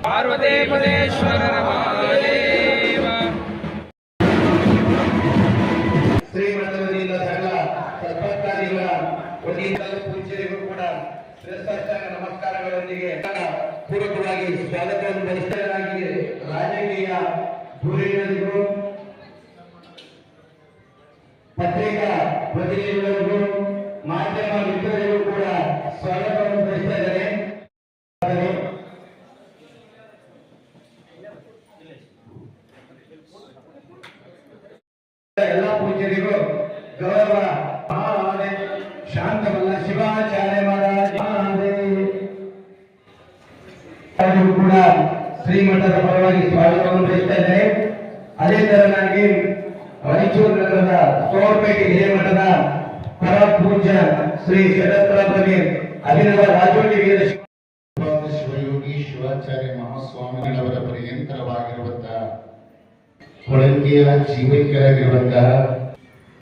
ಪಾರ್ವತಿ ಪದೇಶ್ವರ ಮಹಾದೇವ. ಶ್ರೀಮಠದಿಂದ ಸಕಲ ಸದ್ಭಕ್ತಾದಿಗಳ ವತಿಯಿಂದಲೂ ಪೂಜ್ಯರಿಗೂ ಕೂಡ ಶ್ರೇಷ್ಠಾಷ್ಟಾಂಗ ನಮಸ್ಕಾರಗಳೊಂದಿಗೆ ಪೂರ್ವಕವಾಗಿ ಸ್ವಾಗತವನ್ನು ಬಯಸಲಾಗಿದೆ. ರಾಜಕೀಯ ಧುರೀಣರಿಗೂ ಪತ್ರಿಕಾ ಪ್ರತಿನಿಧಿಗಳಿಗೂ ಮಾಧ್ಯಮ ಮಿತ್ರರಿಗೂ ಕೂಡ ಸ್ವಾಗತವನ್ನು ಬಯಸ್ತಾ ಇದ್ದಾರೆ. ಎಲ್ಲ ಪೂಜ್ಯರಿಗೂ ಗೌರವ ಶಾಂತವಲ್ಲ ಶಿವಾಚಾರ್ಯ ಮಹಾರಾಜ ಕೂಡ ಶ್ರೀಮಠದ ಪರವಾಗಿ ಸ್ವಾಗತವನ್ನು ಬಯಸ್ತಾ ಇದ್ದಾರೆ. ಅದೇ ತರನಾಗಿ ರಾಯಚೂರು ನಗರದ ಸೋರ್ಪೇಟೆ ಹಿರೇಮಠದ ಪರ ಪೂಜ್ಯ ಶ್ರೀ ಶರತ್ಪ್ರಭು ಅಭಿನವ ರಾಜೋಟಿ ವೀರ ಶಿವಯೋಗಿ ಶಿವಾಚಾರ್ಯ ಮಹಾಸ್ವಾಮಿಗಳವರ ಪ್ರಿಯಂಕರವಾಗಿರುವಂತಹ ಕೊಳಂಗಿಯ ಜೀವೈಕ್ಯರಾಗಿರುವಂತಹ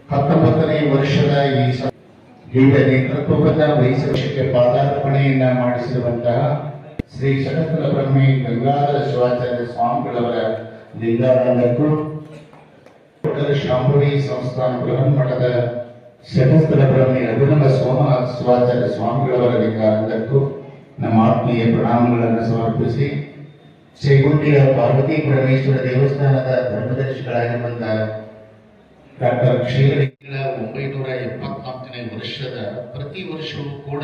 19ನೇ ವರ್ಷದ ಈ ನೇತೃತ್ವವನ್ನು ವಹಿಸುವಕ್ಕೆ ಪಾದಾರ್ಪಣೆಯನ್ನ ಮಾಡಿಸಿರುವಂತಹ ಶ್ರೀ ಶರತ್ನ ಬ್ರಹ್ಮಿ ಗಂಗಾಧರ ಶಿವಾಚಾರ್ಯ ಸ್ವಾಮಿಗಳವರ ಲಿಂಗಾನಂದಕ್ಕೂ ಶಾಂಭವಿ ಸಂಸ್ಥಾನ ಬೃಹನ್ಮಠದ ಶತಸ್ಥಲ ಬ್ರಹ್ಮಿ ಅಭಿನವ ಸೋಮನಾಥ ಶಿವಾಚಾರ್ಯ ಸ್ವಾಮಿಗಳವರ ಲಿಂಗಾನಂದಕ್ಕೂ ನಮ್ಮ ಆತ್ಮೀಯ ಪ್ರಣಾಮಗಳನ್ನು ಸಮರ್ಪಿಸಿ ಶ್ರೀಗುಂಡಿಯ ಪಾರ್ವತಿ ಪರಮೇಶ್ವರ ದೇವಸ್ಥಾನದ ಧರ್ಮದರ್ಶಿಗಳಾಗಿರುವಂತಹ ಡಾಕ್ಟರ್ ಕ್ಷೀರಲಿಂಗ 974ನೇ ವರ್ಷದ ಪ್ರತಿ ವರ್ಷವೂ ಕೂಡ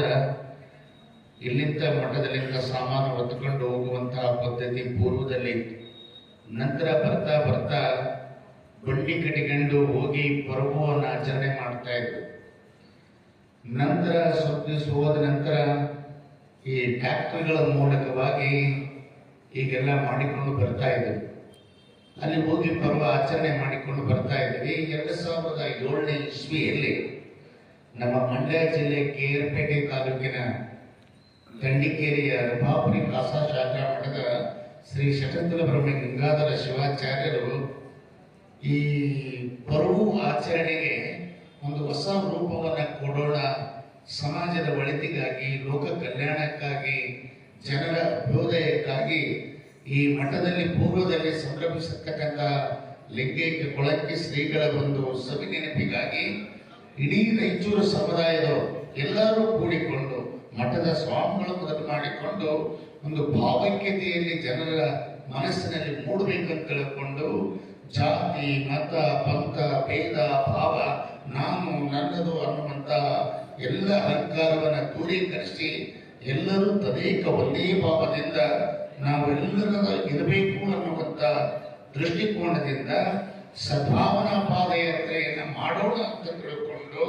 ಇಲ್ಲಿಂದ ಮಠದಲ್ಲಿಂದ ಸಾಮಾನು ಹೊತ್ತುಕೊಂಡು ಹೋಗುವಂತಹ ಪದ್ಧತಿ ಪೂರ್ವದಲ್ಲಿ. ನಂತರ ಬರ್ತಾ ಬರ್ತಾ ಬಂಡಿ ಕಟ್ಟಿಕೊಂಡು ಹೋಗಿ ಪರ್ವವನ್ನು ಆಚರಣೆ ಮಾಡ್ತಾ ಇದ್ರು. ನಂತರ ಸ್ವಲ್ಪ ದಿವಸ ಹೋದ ನಂತರ ಈ ಫ್ಯಾಕ್ಟರಿಗಳ ಮೂಲಕವಾಗಿ ಹೀಗೆಲ್ಲ ಮಾಡಿಕೊಂಡು ಬರ್ತಾ ಇದ್ವಿ. ಅಲ್ಲಿ ಹೋಗಿ ಪರ್ವ ಆಚರಣೆ ಮಾಡಿಕೊಂಡು ಬರ್ತಾ ಇದ್ವಿ. 2007ನೇ ಇಸ್ವಿಯಲ್ಲಿ ನಮ್ಮ ಮಂಡ್ಯ ಜಿಲ್ಲೆ ಕೇರ್ಪೇಟೆ ತಾಲೂಕಿನ ತಂಡಿಕೇರಿಯ ರಭಾಪುರಿ ಕಾಸಾ ಶಾಖಾ ಮಠದ ಶ್ರೀ ಶತಸ್ಥಲ ಬ್ರಹ್ಮಿ ಗಂಗಾಧರ ಶಿವಾಚಾರ್ಯರು ಈ ಪರ್ವು ಆಚರಣೆಗೆ ಒಂದು ಹೊಸ ರೂಪವನ್ನು ಕೊಡೋಣ, ಸಮಾಜದ ಒಳಿತಿಗಾಗಿ, ಲೋಕ ಕಲ್ಯಾಣಕ್ಕಾಗಿ, ಜನರ ಅಭ್ಯುದಯಕ್ಕಾಗಿ ಈ ಮಠದಲ್ಲಿ ಪೂರ್ವದಲ್ಲಿ ಸಂಭ್ರಮಿಸತಕ್ಕಂಥ ಲಿಂಗೈಕ್ಯ ಕೊಳಕ್ಕೆ ಶ್ರೀಗಳ ಒಂದು ಸವಿ ನೆನಪಿಗಾಗಿ ಇಡೀ ರಾಯಚೂರು ಸಮುದಾಯದವರು ಎಲ್ಲರೂ ಕೂಡಿಕೊಂಡು ಮಠದ ಸ್ವಾಮಿಗಳು ಮೊದಲು ಮಾಡಿಕೊಂಡು ಒಂದು ಭಾವೈಕ್ಯತೆಯಲ್ಲಿ ಜನರ ಮನಸ್ಸಿನಲ್ಲಿ ಮೂಡಬೇಕಂತ ತಿಳ್ಕೊಂಡು ಜಾತಿ ಮತ ಪಂಥ ಭೇದ ಭಾವ ನಾನು ನನ್ನದು ಅನ್ನುವಂಥ ಎಲ್ಲ ಅಹಂಕಾರವನ್ನು ದೂರೀಕರಿಸಿ ಎಲ್ಲರೂ ತದೇಕ ಒಂದೇ ಭಾವದಿಂದ ನಾವೆಲ್ಲರ ಇರಬೇಕು ಅನ್ನುವಂಥ ದೃಷ್ಟಿಕೋನದಿಂದ ಸದ್ಭಾವನಾ ಪಾದಯಾತ್ರೆಯನ್ನು ಮಾಡೋಣ ಅಂತ ತಿಳ್ಕೊಂಡು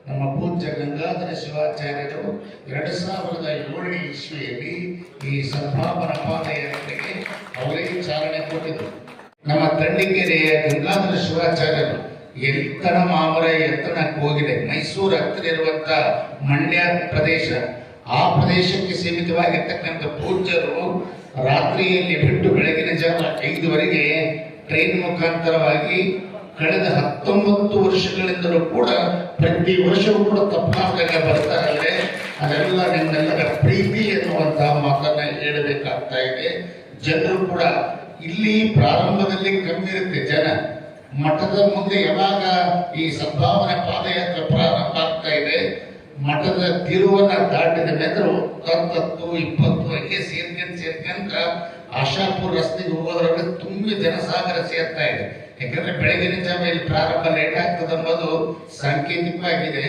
ನಮ್ಮ ಪೂಜ್ಯ ಗಂಗಾಧರ ಶಿವಾಚಾರ್ಯರು 2007ನೇ ಇಸ್ವಿಯಲ್ಲಿ ಈ ಸದ್ಭಾವನಾ ಪಾದಯಾತ್ರೆಗೆ ಅವರೇ ಚಾಲನೆ ಕೊಟ್ಟಿದ್ರು. ನಮ್ಮ ತಂಡಿಗೆರೆಯ ಗಂಗಾಧರ ಶಿವಾಚಾರ್ಯರು ಎತ್ತನ ಮಾಮರ ಎತ್ತನಕ್ಕೆ ಹೋಗಿದೆ. ಮೈಸೂರು ಹತ್ತಿರ ಇರುವಂತ ಮಂಡ್ಯ ಪ್ರದೇಶ, ಆ ಪ್ರದೇಶಕ್ಕೆ ಸೀಮಿತವಾಗಿರ್ತಕ್ಕಂಥ ಪೂಜ್ಯರು ರಾತ್ರಿಯಲ್ಲಿ ಬಿಟ್ಟು ಬೆಳಗಿನ ಜಾವ 5ವರೆಗೆ ಟ್ರೈನ್ ಮುಖಾಂತರವಾಗಿ ಕಳೆದ 19 ವರ್ಷಗಳಿಂದಲೂ ಕೂಡ ಪ್ರತಿ ವರ್ಷವೂ ಕೂಡ ತಪ್ಪಲಾರ್ದಂಗೆ ಬರ್ತಾರಲ್ಲೇ. ಅದೆಲ್ಲ ನಿಮ್ಮೆಲ್ಲರ ಪ್ರೀತಿ ಎನ್ನುವಂತಹ ಮಾತನ್ನ ಹೇಳಬೇಕಾಗ್ತಾ ಇದೆ. ಜನರು ಕೂಡ ಇಲ್ಲಿ ಪ್ರಾರಂಭದಲ್ಲಿ ಕಮ್ಮಿ ಇರುತ್ತೆ ಜನ. ಮಠದ ಮುಂದೆ ಯಾವಾಗ ಈ ಸದ್ಭಾವನೆ ಪಾದಯಾತ್ರೆ ಪ್ರಾರಂಭ ಆಗ್ತಾ ಇದೆ, ಮಠದ ತಿರುವನ್ನ ದಾಟಿದ ಮೇಲೆ 10, 20 ಹಂಗೆ ಸೇರ್ಕೊಂತ ಆಶಾಪುರ ರಸ್ತೆಗೆ ಹೋಗೋದ್ರಲ್ಲಿ ತುಂಬಿ ಜನಸಾಗರ ಸೇರ್ತಾ ಇದೆ. ಯಾಕಂದ್ರೆ ಬೆಳಗಿನ ಜಾವ ಇಲ್ಲಿ ಪ್ರಾರಂಭ ಲೇಟ್ ಆಗ್ತದೆ ಅನ್ನೋದು ಸಾಂಕೇತಿಕವಾಗಿದೆ.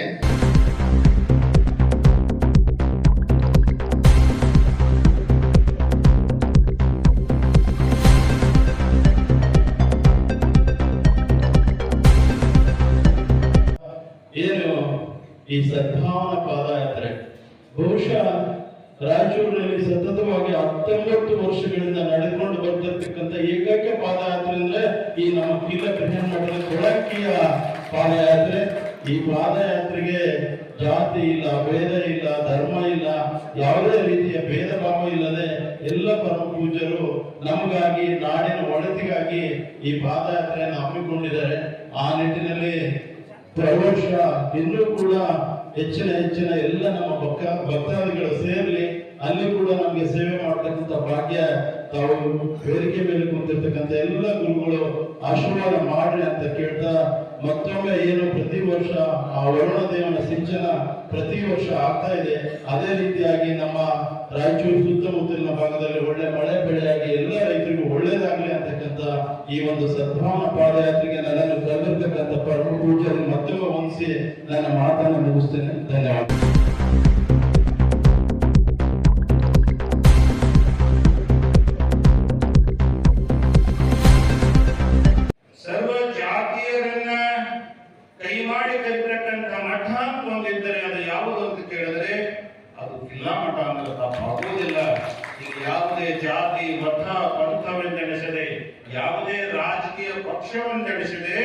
ಏನು ಈ ಸದ್ಭಾವನಾ ಪಾದಯಾತ್ರೆ ಬಹುಶಃ ರಾಯಚೂರಿನಲ್ಲಿ ಸತತವಾಗಿ 19 ವರ್ಷಗಳಿಂದ ನಡೆದುಕೊಂಡು ಬರ್ತಿರ್ತಕ್ಕಂಥ ಏಕೈಕ ಪಾದಯಾತ್ರೆ ಅಂದ್ರೆ ಈ ನಮ್ಮ ಕೀಲ ಬೃಹನ್ಮಠದ ಕೊಳಕ್ಕಿಯ ಪಾದಯಾತ್ರೆ. ಈ ಪಾದಯಾತ್ರೆಗೆ ಜಾತಿ ಇಲ್ಲ, ಭೇದ ಇಲ್ಲ, ಧರ್ಮ ಇಲ್ಲ, ಯಾವುದೇ ರೀತಿಯ ಭೇದ ಭಾವ ಇಲ್ಲದೆ ಎಲ್ಲ ಪರಮ ಪೂಜ್ಯರು ನಮಗಾಗಿ, ನಾಡಿನ ಒಳಿತಿಗಾಗಿ ಈ ಪಾದಯಾತ್ರೆಯನ್ನು ಹಮ್ಮಿಕೊಂಡಿದ್ದಾರೆ. ಆ ನಿಟ್ಟಿನಲ್ಲಿ ಪ್ರವೇಶ ಇನ್ನೂ ಕೂಡ ಹೆಚ್ಚಿನ ಎಲ್ಲ ನಮ್ಮ ಭಕ್ತಾದಿಗಳು ಸೇರ್ಲಿ, ಅಲ್ಲಿ ಕೂಡ ನಮಗೆ ಸೇವೆ ಮಾಡ್ತಕ್ಕಂಥ ಭಾಗ್ಯ ತಾವು ವೇದಿಕೆ ಮೇಲೆ ಕುಂತಿರ್ತಕ್ಕಂಥ ಎಲ್ಲ ಗುರುಗಳು ಆಶೀರ್ವಾದ ಮಾಡ್ರಿ ಅಂತ ಕೇಳ್ತಾ, ಮತ್ತೊಮ್ಮೆ ಏನು ಪ್ರತಿ ವರ್ಷ ಆ ವರುಣ ದೇವನ ಸಿಂಚನ ಪ್ರತಿ ವರ್ಷ ಆಗ್ತಾ ಇದೆ, ಅದೇ ರೀತಿಯಾಗಿ ನಮ್ಮ ರಾಯಚೂರು ಸುತ್ತಮುತ್ತಲಿನ ಭಾಗದಲ್ಲಿ ಒಳ್ಳೆ ಮಳೆ ಬೆಳೆಯಾಗಿ ಎಲ್ಲ ರೈತರಿಗೂ ಒಳ್ಳೇದಾಗ್ಲಿ ಅಂತಕ್ಕಂಥ ಈ ಒಂದು ಸದ್ಭಾವನಾ ಪಾದಯಾತ್ರೆಗೆ ನನ್ನನ್ನು ಕರೆದಿರ್ತಕ್ಕಂಥ ಪರಮ ಪೂಜ್ಯರನ್ನು ಮತ್ತೊಮ್ಮೆ ವಂದಿಸಿ ನನ್ನ ಮಾತನ್ನು ಮುಗಿಸ್ತೇನೆ. ಧನ್ಯವಾದ. ಸರ್ವ ಜಾತಿಯರನ್ನ ಕೈ ಮಾಡಿ ಕಲಿತಕ್ಕಂಥ ಮಠ ಹೊಂದಿದ್ದರೆ ಅದು ಯಾವುದು ಅಂತ ಕೇಳಿದ್ರೆ ಅದು ಕಿಲ್ಲಾ ಮಠ ಅಂದ್ರೆ ತಪ್ಪಾಗುವುದಿಲ್ಲ. ಇಲ್ಲಿ ಯಾವುದೇ ಜಾತಿ ಮತ ಪಂಥವೆಂದೆಣಿಸದೆ, ಯಾವುದೇ ರಾಜಕೀಯ ಪಕ್ಷವೆಂದೆಣಿಸದೆ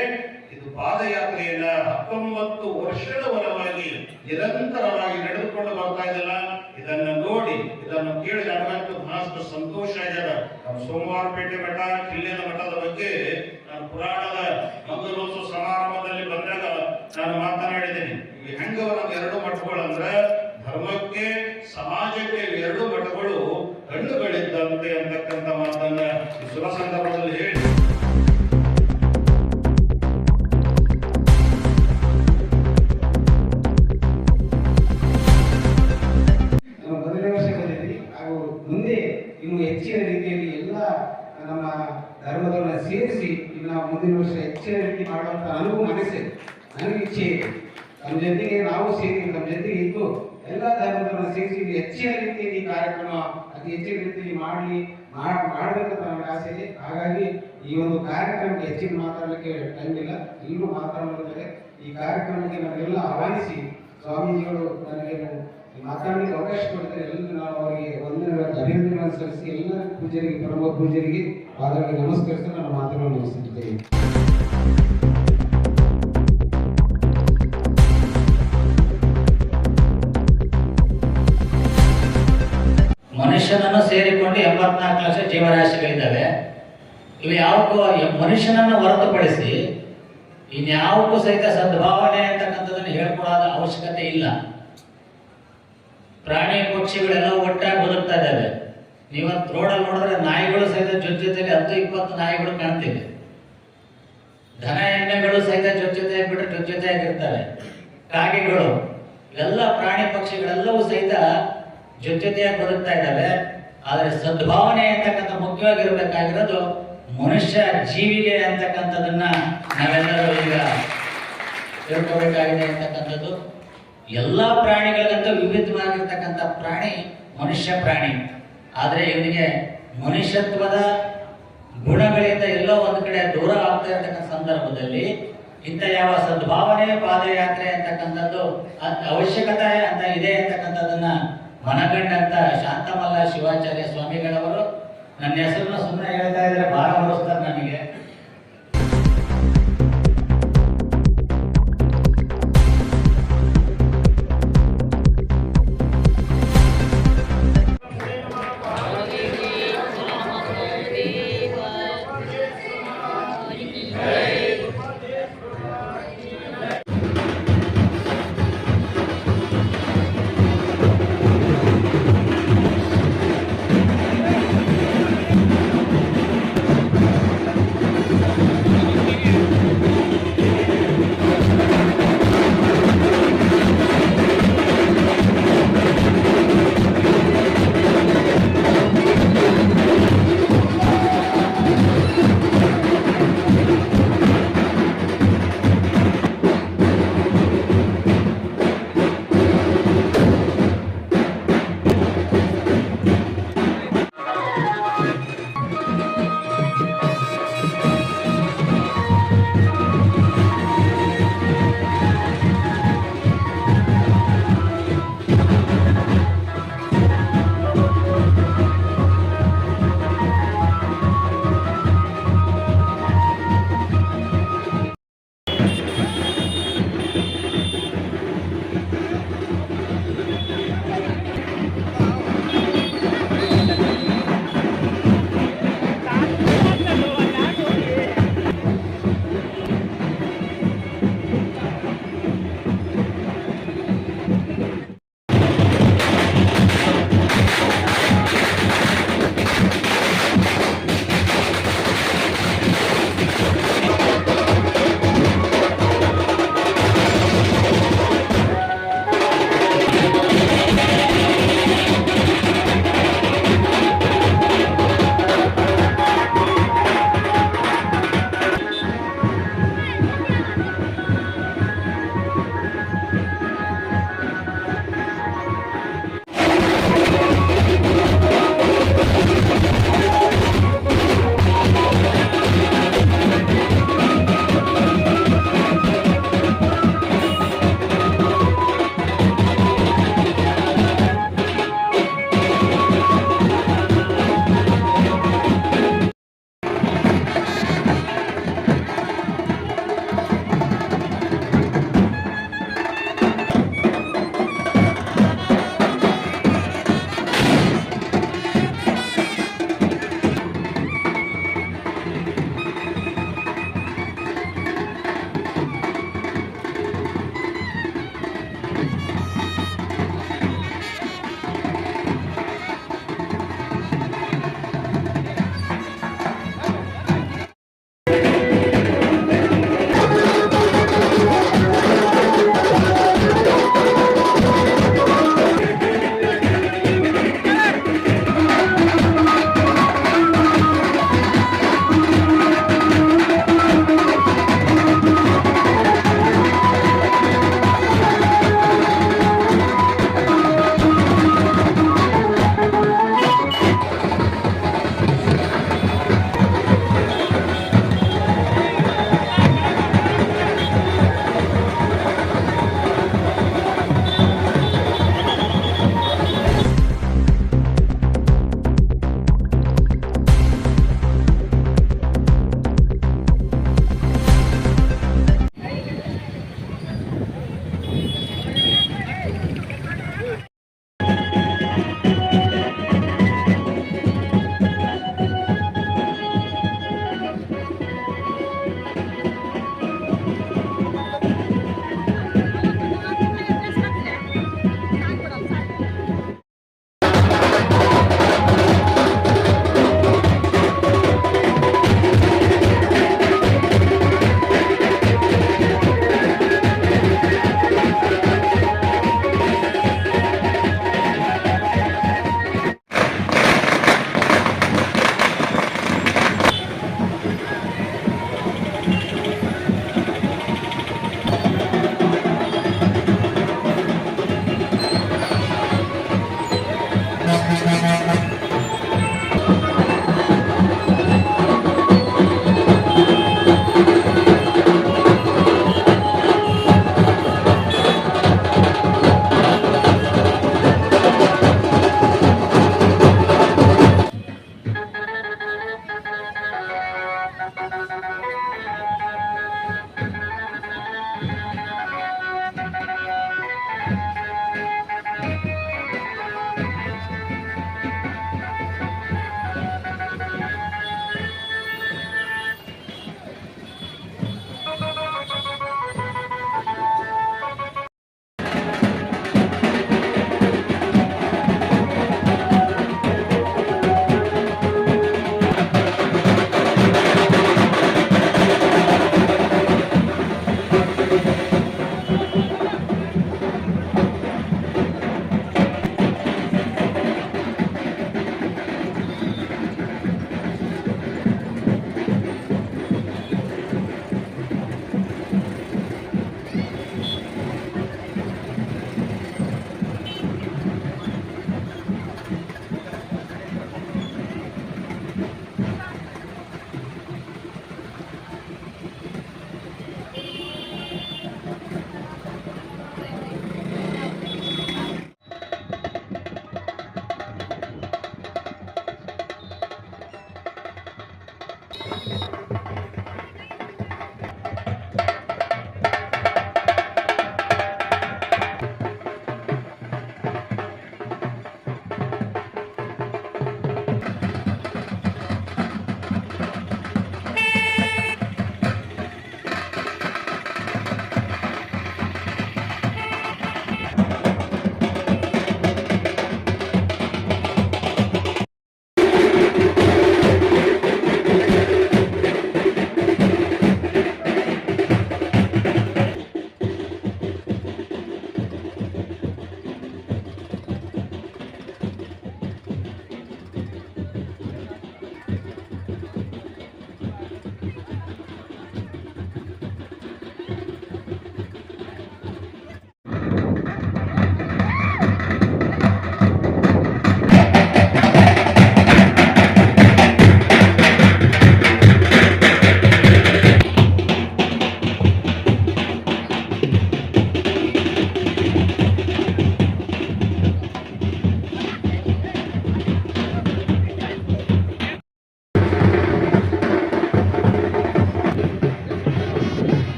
ಇದು ಪಾದಯಾತ್ರೆಯನ್ನ 19 ವರ್ಷದವರೆಗಾಗಿ ನಿರಂತರವಾಗಿ ನಡೆದುಕೊಂಡು ಬರ್ತಾ ಇದ್ದಲ್ಲ. ಇದನ್ನ ನೋಡಿ, ಇದನ್ನು ಕೇಳಿ ನನಗಂತೂ ಬಹಳಷ್ಟು ಸಂತೋಷ ಆಗ್ಯದ. ನಮ್ಮ ಸೋಮವಾರಪೇಟೆ ಮಠ, ಕಿಲ್ಲೆದ ಮಠದ ಬಗ್ಗೆ ನಾನು ಪುರಾಣದ ಮಂಗಲೋತ್ಸವ ಸಮಾರಂಭದಲ್ಲಿ ಬಂದಾಗ ನಾನು ಮಾತನಾಡಿದ್ದೇನೆ. ಈ ಹೆಂಗವ ನಮ್ಮ ಎರಡು ಮಠಗಳು ಅಂದ್ರೆ ಧರ್ಮಕ್ಕೆ ಸಮಾಜಕ್ಕೆ ಎರಡು ಮಠಗಳು ಕಣ್ಣುಗಳಿದ್ದಂತೆ ಅಂತಕ್ಕಂಥ ಮಾತನ್ನ ಈ ಶುಭ ಸಂದರ್ಭದಲ್ಲಿ ಹೇಳಿ ಮೊದಲನೇ ವರ್ಷ ಬಂದಿದ್ವಿ. ಹಾಗೂ ಮುಂದೆ ಇನ್ನು ಹೆಚ್ಚಿನ ರೀತಿಯಲ್ಲಿ ಎಲ್ಲ ನಮ್ಮ ಧರ್ಮದವರನ್ನ ಸೇರಿಸಿ ಇನ್ನು ನಾವು ಮುಂದಿನ ವರ್ಷ ಹೆಚ್ಚಿನ ರೀತಿ ಮಾಡುವಂತ ನನಗೂ ಮನಸ್ಸು, ನನಗೆ ಇಚ್ಛೆ ಇದೆ. ನಮ್ಮ ಜೊತೆಗೆ ನಾವು ಸೇರಿ, ನಮ್ಮ ಜೊತೆಗೆ ಇದ್ದು ಎಲ್ಲ ಧರ್ಮದವರನ್ನ ಸೇರಿಸಿ ಹೆಚ್ಚಿನ ರೀತಿಯಲ್ಲಿ ಈ ಕಾರ್ಯಕ್ರಮ ಅತಿ ಹೆಚ್ಚಿನ ರೀತಿಯಲ್ಲಿ ಮಾಡಬೇಕಂತ ನನಗೆ ಆಸೆ ಇದೆ. ಹಾಗಾಗಿ ಈ ಒಂದು ಕಾರ್ಯಕ್ರಮಕ್ಕೆ ಹೆಚ್ಚಿನ ಮಾತಾಡಲಿಕ್ಕೆ ಟೈಮ್ ಇಲ್ಲ, ಎಲ್ಲರೂ ಮಾತಾಡಲಿದ್ದಾರೆ. ಈ ಕಾರ್ಯಕ್ರಮಕ್ಕೆ ನಾವೆಲ್ಲ ಆಹ್ವಾನಿಸಿ ಸ್ವಾಮೀಜಿಗಳು ನನಗೆ ಮಾತಾಡಲಿಕ್ಕೆ ಅವಕಾಶ ಕೊಡ್ತಾರೆ. ಎಲ್ಲರೂ ನಾವು ಅವರಿಗೆ ಅಭಿನಂದನೆಗಳನ್ನು ಸಲ್ಲಿಸಿ ಎಲ್ಲ ಪೂಜಾರಿಗೆ, ಪ್ರಮುಖ ಪೂಜಾರಿಗೆ ಪಾದಗಳಿಗೆ ನಮಸ್ಕರಿಸಿ ನನ್ನ ಮಾತುಗಳನ್ನು ಮುಗಿಸುತ್ತೇನೆ. ಮನುಷ್ಯನನ್ನು ಸೇರಿಕೊಂಡು 84 ಲಕ್ಷ ಜೀವರಾಶಿಗಳಿದ್ದಾವೆ. ಇವು ಯಾವಕ್ಕೂ ಮನುಷ್ಯನನ್ನು ಹೊರತುಪಡಿಸಿ ಇನ್ಯಾವಕ್ಕೂ ಸಹಿತ ಸದ್ಭಾವನೆ ಅಂತಕ್ಕಂಥದ್ದನ್ನು ಹೇಳ್ಕೊಡೋದ ಅವಶ್ಯಕತೆ ಇಲ್ಲ. ಪ್ರಾಣಿ ಪಕ್ಷಿಗಳೆಲ್ಲ ಒಟ್ಟಾಗಿ ಬದುಕ್ತಾ ಇದ್ದಾವೆ. ನೀವತ್ತು ರೋಡಲ್ಲಿ ನೋಡಿದ್ರೆ ನಾಯಿಗಳು ಸಹಿತ ಜೊತೆಯಲ್ಲಿ 10-20 ನಾಯಿಗಳು ಕಾಣ್ತಿವೆ. ದನ ಎಮ್ಮೆಗಳು ಸಹಿತ ಜೊತೆಯಾಗಿ ಬಿಟ್ಟರೆ ಜೊತೆಯಾಗಿರ್ತವೆ. ಕಾಗೆಗಳು, ಎಲ್ಲ ಪ್ರಾಣಿ ಪಕ್ಷಿಗಳೆಲ್ಲವೂ ಸಹಿತ ಜೊತೆಯಾಗಿ ಬದುಕ್ತಾ ಇದ್ದಾವೆ. ಆದರೆ ಸದ್ಭಾವನೆ ಅಂತಕ್ಕಂಥ ಮುಖ್ಯವಾಗಿರ್ಬೇಕಾಗಿರೋದು ಮನುಷ್ಯ ಜೀವಿಗೆ ಅಂತಕ್ಕಂಥದ್ದನ್ನ ನಾವೆಲ್ಲರೂ ಈಗ ತಿಳ್ಕೋಬೇಕಾಗಿದೆ ಅಂತಕ್ಕಂಥದ್ದು. ಎಲ್ಲ ಪ್ರಾಣಿಗಳಿಗಂತೂ ವಿವಿಧವಾಗಿರ್ತಕ್ಕಂಥ ಪ್ರಾಣಿ ಮನುಷ್ಯ ಪ್ರಾಣಿ. ಆದರೆ ಇವನಿಗೆ ಮನುಷ್ಯತ್ವದ ಗುಣಗಳಿಂದ ಎಲ್ಲೋ ಒಂದು ಕಡೆ ದೂರ ಆಗ್ತಾ ಇರತಕ್ಕಂಥ ಸಂದರ್ಭದಲ್ಲಿ ಇಂಥ ಯಾವ ಸದ್ಭಾವನೆ ಪಾದಯಾತ್ರೆ ಅಂತಕ್ಕಂಥದ್ದು ಅವಶ್ಯಕತೆ ಅಂತ ಇದೆ ಅಂತಕ್ಕಂಥದ್ದನ್ನ ಮನಗಂಡಂತ ಶಾಂತಮಲ್ಲ ಶಿವಾಚಾರ್ಯ ಸ್ವಾಮಿಗಳವರು ನನ್ನ ಹೆಸರನ್ನ ಸುಮ್ಮನೆ ಹೇಳ್ತಾ ಇದ್ರೆ ಭಾಳ ಹೊರಿಸ್ತಾರೆ ನನಗೆ.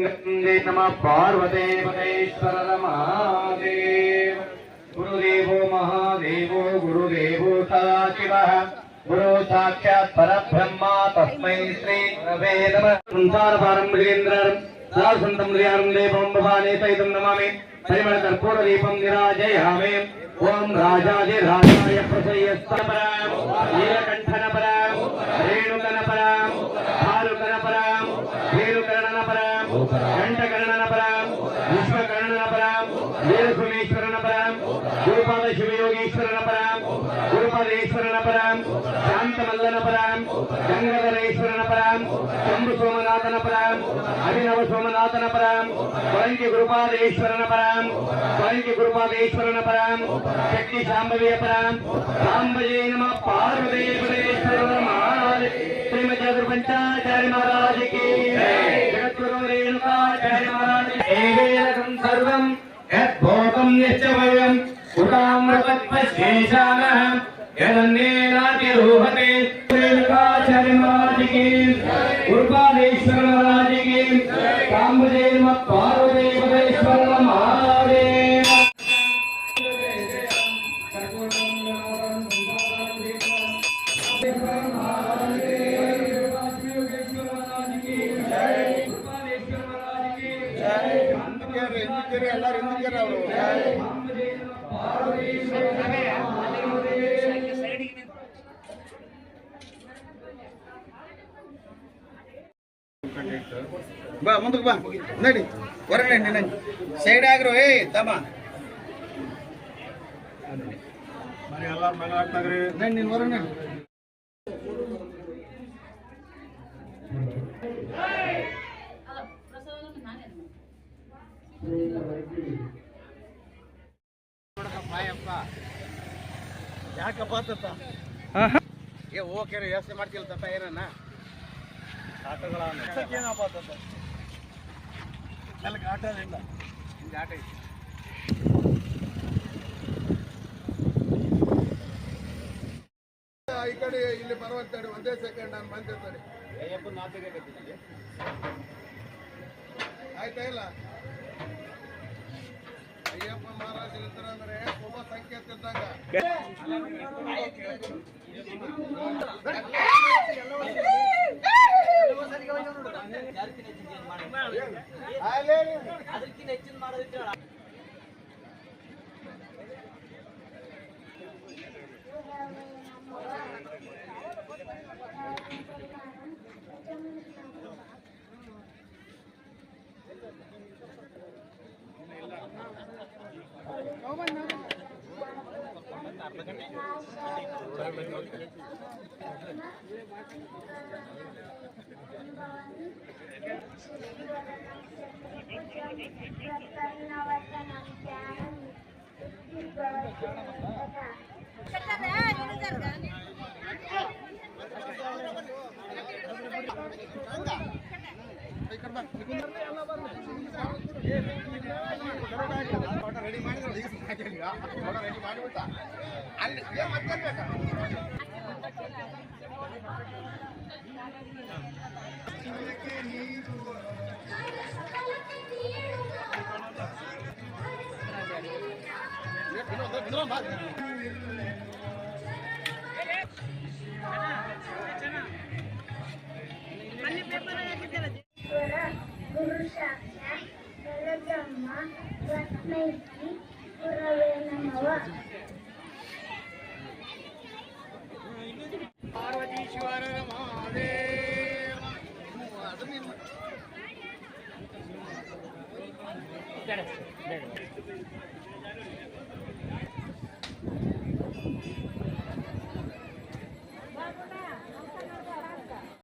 गंगे नमः पार्वते पतेश्वर महादेव। गुरुदेवो महादेवो गुरुदेवो सदाशिवः गुरु साक्षात् परब्रह्म तस्मै श्री गुरवे नमः। संसार पारंपरिकेन्द्रं सासंतं श्रीहरं देवं भवानी सहितं नमामि। परिमल कर्पूर दीपं निराजयामि। ओम राजाधिराजाय प्रसयस्तपरां नीलकण्ठनपरां रेणुकनपरां भालुकनपरां भेलुकर्णनपरां घण्टकर्णनपरां विश्वकर्णनपरां वीरसोमेश्वरनपरां गुरुपाद शिवयोगीश्वरनपरां गुरुपादेश्वरनपरां शान्तमल्लनपरां गंगाधरेश्वरनपरां शंभुसोमनाथनपरां अभिनवसोमनाथनपरां वरंकी गुरुपादेश्वरनपरां वरंकी गुरुपादेश्वरनपरां शक्ति शांभवीयपरां सांबजे नमः पार्वती पतेश्वर महादेव। श्रीमती अग्रपंचाचार्य महाराज की जगद्गुरु रेणुकाचार्य महाराज एवेदं सर्वं यद्भोगं निश्चयं उदाम्रतत्वशेषानः यदन्येनातिरूहते। रेणुकाचार्य महाराज की गुरुपादेश्वर महाराज की सांबजे नमः पार्वती पतेश्वर महादेव। ಬಾ ಮುಂದಕ್ಕೆ ಬಾ ನಡಿ ಹೊರಗಡೆ ನಿನ್ನ ಸೈಡ್ ಆಗ್ರು ಏ ತಮ್ಮ ನಡಿ ನೀನು ಹೊರಗೆ ನಡಿ. ಯಾಕಪ್ಪ ತತ್ತ ಏ ಓಕೆ ವ್ಯವಸ್ಥೆ ಮಾಡ್ತಿಲ್ಲ ತತ್ತ ಏನನ್ನ ಏನಪ್ಪ ತತ್ತ ಎಲ್ಲ ಆಟ ಇಲ್ಲ ಹಿಂಗೆ ಆಟ ಐತಿ. ಈ ಕಡೆ ಇಲ್ಲಿ ಬರುವಂತೇಳಿ ಒಂದೇ ಸೆಕೆಂಡ್ ನಾನು ಬಂದಿರ್ತಾರೆ ಅಯ್ಯಪ್ಪ ನಾತಿಗೆ ಆಯ್ತಾ ಇಲ್ಲ ಅಯ್ಯಪ್ಪ ಮಹಾರಾಜರಿರ್ತಾರೆ ಅಂದ್ರೆ ಶುಭ ಸಂಕೇತ ಇದ್ದಂಗ. ರೆಡಿ ಮಾಡಿಬಿಟ್ಟ ಅಲ್ಲಿ ಮತ್ತೆ ಬೇಕಾ गुरु साक्षात् परब्रह्म तस्मै श्री गुरवे नमः। पार्वतीश्वर महादेव